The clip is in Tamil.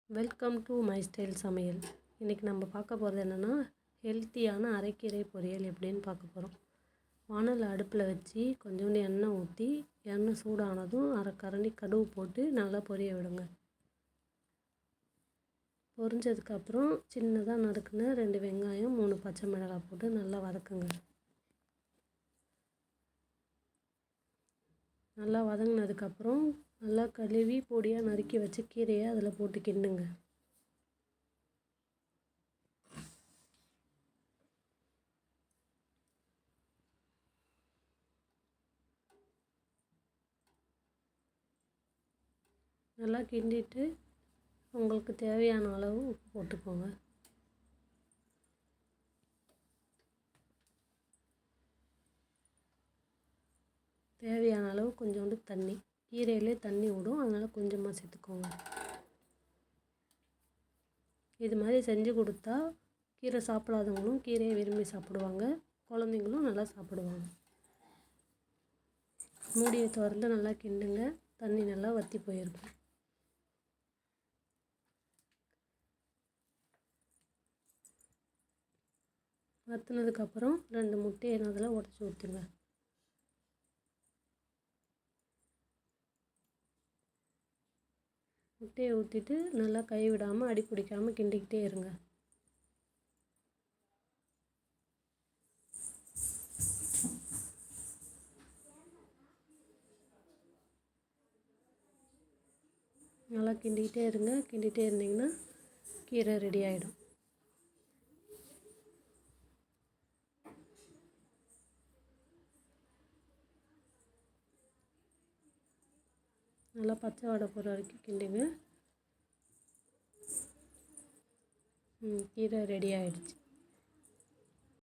வெல்கம் டு மை ஸ்டைல் சமையல். இன்றைக்கி நம்ம பார்க்க போகிறது என்னென்னா ஹெல்த்தியான அரைக்கீரை பொரியல் எப்படின்னு பார்க்க போகிறோம். வானல் அடுப்பில் வச்சு கொஞ்சோண்டு எண்ணெய் ஊற்றி எண்ணெய் சூடானதும் அரை கரண்டி கடுகு போட்டு நல்லா பொரிய விடுங்க. பொரிஞ்சதுக்கப்புறம் சின்னதாக நறுக்குன 2 வெங்காயம் 3 பச்சை மிளகாய் போட்டு நல்லா வதக்குங்க. நல்லா வதங்கினதுக்கப்புறம் நல்லா கழுவி பொடியாக நறுக்கி வச்சு கீரையை அதில் போட்டு கிண்டுங்க. நல்லா கிண்டிட்டு உங்களுக்கு தேவையான அளவு உப்பு போட்டுக்கோங்க. தேவையான அளவு கொஞ்சோண்டு தண்ணி, கீரையிலே தண்ணி விடும், அதனால் கொஞ்சமாக சேர்த்துக்கோங்க. இது மாதிரி செஞ்சு கொடுத்தா கீரை சாப்பிடாதவங்களும் கீரையை விரும்பி சாப்பிடுவாங்க, குழந்தைங்களும் நல்லா சாப்பிடுவாங்க. மூடியை திறந்து நல்லா கிண்டுங்க. தண்ணி நல்லா வற்றி போயிருக்கும். வற்றினதுக்கப்புறம் 2 முட்டையை அதில் உடச்சி ஊற்றுங்க. முட்டையை ஊற்றிட்டு நல்லா கை விடாமல் அடி பிடிக்காமல் கிண்டிக்கிட்டே இருங்க. நல்லா கிண்டிக்கிட்டே இருங்க. கிண்டிகிட்டே இருந்தீங்கன்னா கீரை ரெடி ஆகிடும். நல்லா பச்சை வடை போகிற வரைக்கும் கிண்டுங்க. கீரை ரெடி ஆகிடுச்சு.